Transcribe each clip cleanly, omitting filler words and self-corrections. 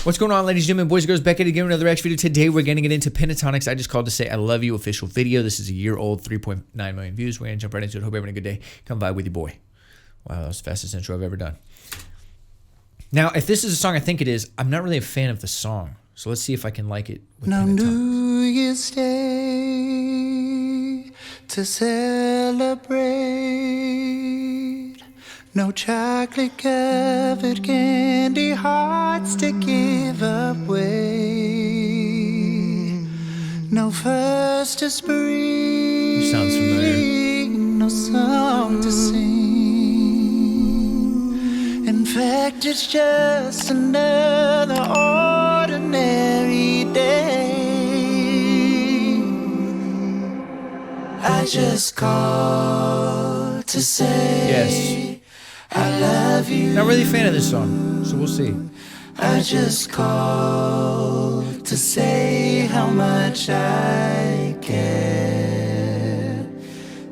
What's going on, ladies and gentlemen, boys and girls? Back at it again with another X video. Today we're going to get into Pentatonix. I just called to say I love you official video. This is a year old, 3.9 million views. We're going to jump right into it. Hope you're having a good day. Come vibe with your boy. Wow, that was the fastest intro I've ever done. Now, if this is a song I think it is, I'm not really a fan of the song. So let's see if I can like it with No Pentatonix. New Year's Day to celebrate. No chocolate-covered candy hearts to give away. No first to spring. Sounds familiar. No song to sing. In fact, it's just another ordinary day. I just called to say Yes. I love you. Not really a fan of this song, so we'll see. I just called to say how much I care.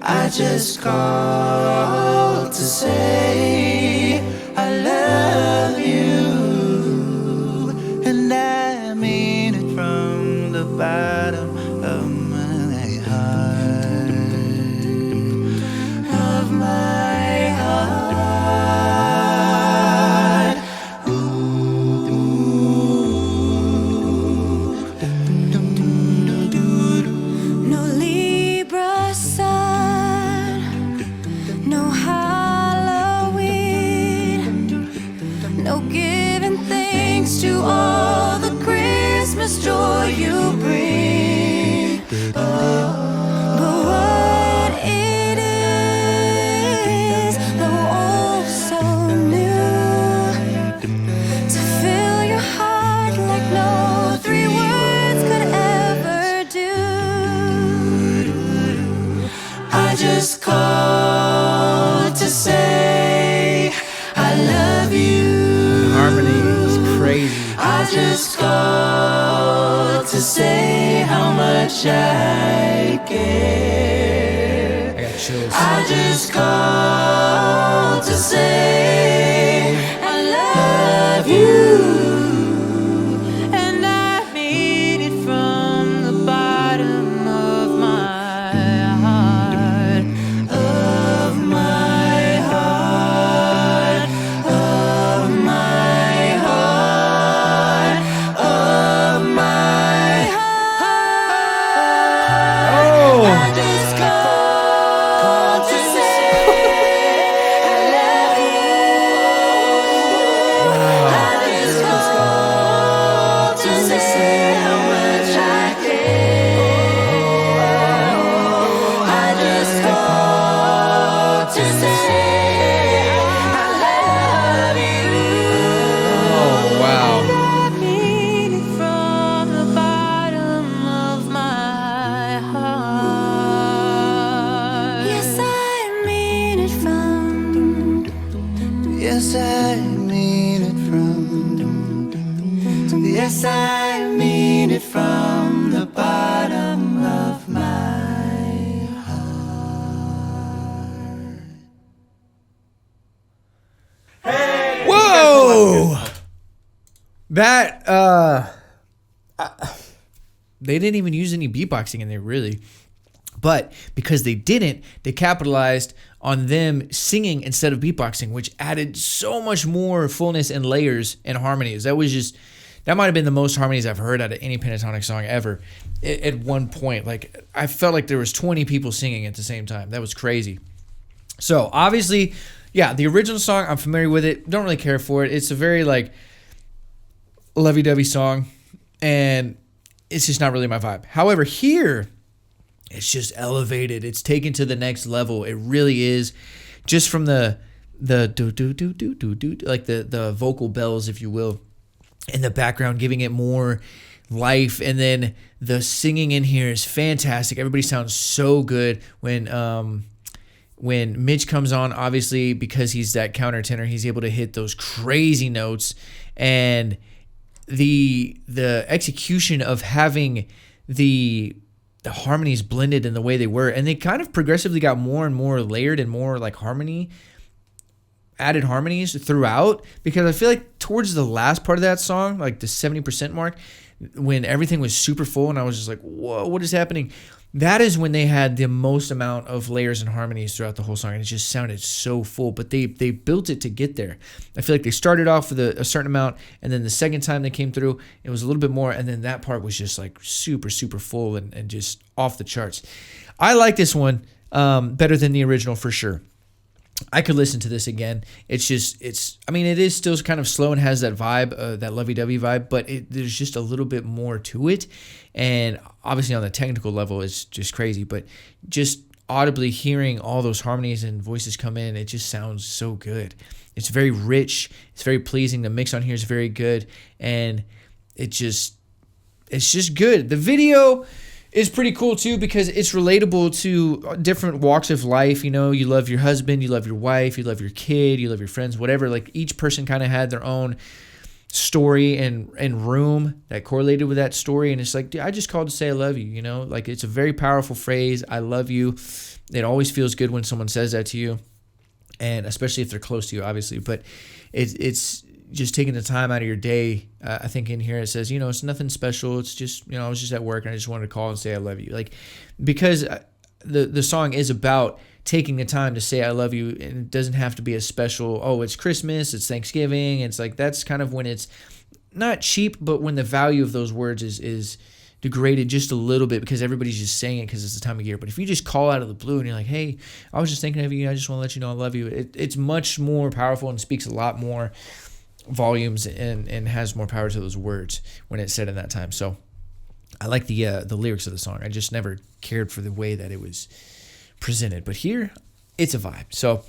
I just called to say I love you, and I mean it from the bottom of my heart, of my heart. No Libra sun, no Halloween, no giving thanks to all the Christmas joy you bring. But what it is, though all so new, to fill your heart like no three words could ever do. I just called to say I love you. Harmony is crazy. I just called to say how much I care. I got chills. I just called to say I love you, and I mean it from the bottom of my heart, of my heart, of my heart, of my heart. Oh! I just called to say I love you. I just called to say how much I care. I just called to say I love you. Oh, wow. I mean it from the bottom of my heart. Yes, I mean it from. Yes, I mean it from. Yes, I mean it from the bottom of my heart. Whoa! That, they didn't even use any beatboxing in there, really. But because they didn't, they capitalized on them singing instead of beatboxing, which added so much more fullness and layers and harmonies. That might have been the most harmonies I've heard out of any Pentatonix song ever. At one point, like, I felt like there was 20 people singing at the same time. That was crazy. So obviously, yeah, the original song, I'm familiar with it. Don't really care for it. It's a very, like, lovey-dovey song, and it's just not really my vibe. However, here, it's just elevated. It's taken to the next level. It really is. Just from the do do do do do do, like the vocal bells, if you will, in the background, giving it more life, and then the singing in here is fantastic. Everybody sounds so good when Mitch comes on. Obviously, because he's that countertenor, he's able to hit those crazy notes, and the execution of having the harmonies blended in the way they were, and they kind of progressively got more and more layered and more like harmony added harmonies throughout, because I feel like towards the last part of that song, like the 70% mark, when everything was super full and I was just like, whoa, what is happening? That is when they had the most amount of layers and harmonies throughout the whole song, and it just sounded so full. But they built it to get there. I feel like they started off with a certain amount, and then the second time they came through, it was a little bit more, and then that part was just like super, super full and just off the charts. I like this one better than the original for sure. I could listen to this again. It is still kind of slow and has that vibe, that lovey-dovey vibe, but there's just a little bit more to it. And obviously on the technical level, it's just crazy. But just audibly hearing all those harmonies and voices come in, it just sounds so good. It's very rich. It's very pleasing. The mix on here is very good. And it's just good. The video is pretty cool too, because it's relatable to different walks of life. You know, you love your husband, you love your wife, you love your kid, you love your friends, whatever. Like each person kind of had their own story and room that correlated with that story. And it's like, dude, I just called to say I love you, you know? Like it's a very powerful phrase. I love you. It always feels good when someone says that to you, and especially if they're close to you, obviously. But it's just taking the time out of your day. I think in here it says, you know, it's nothing special. It's just, you know, I was just at work and I just wanted to call and say I love you. Like, because the song is about taking the time to say I love you, and it doesn't have to be a special, oh, it's Christmas, it's Thanksgiving. It's like, that's kind of when it's not cheap, but when the value of those words is degraded just a little bit, because everybody's just saying it because it's the time of year. But if you just call out of the blue and you're like, hey, I was just thinking of you, I just want to let you know I love you, it's much more powerful and speaks a lot more volumes and has more power to those words when it's said in that time. So I like the lyrics of the song. I just never cared for the way that it was presented, but here it's a vibe. So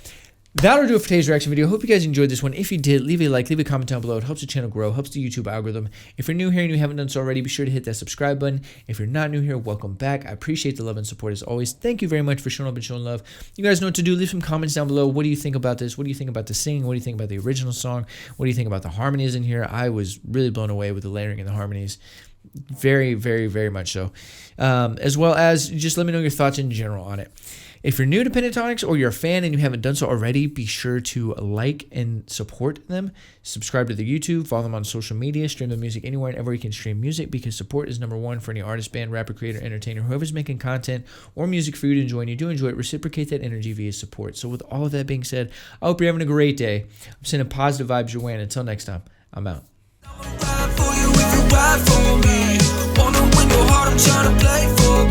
that'll do it for today's reaction video. Hope you guys enjoyed this one. If you did, leave a like, leave a comment down below. It helps the channel grow, helps the YouTube algorithm. If you're new here and you haven't done so already, be sure to hit that subscribe button. If you're not new here, welcome back. I appreciate the love and support as always. Thank you very much for showing up and showing love. You guys know what to do. Leave some comments down below. What do you think about this? What do you think about the singing? What do you think about the original song? What do you think about the harmonies in here? I was really blown away with the layering and the harmonies. Very, very, very much so. As well as just let me know your thoughts in general on it. If you're new to Pentatonix or you're a fan and you haven't done so already, be sure to like and support them. Subscribe to their YouTube, follow them on social media, stream their music anywhere and ever you can stream music, because support is #1 for any artist, band, rapper, creator, entertainer, whoever's making content or music for you to enjoy, and you do enjoy it, reciprocate that energy via support. So with all of that being said, I hope you're having a great day. I'm sending positive vibes your way, and until next time, I'm out. I'm trying to play for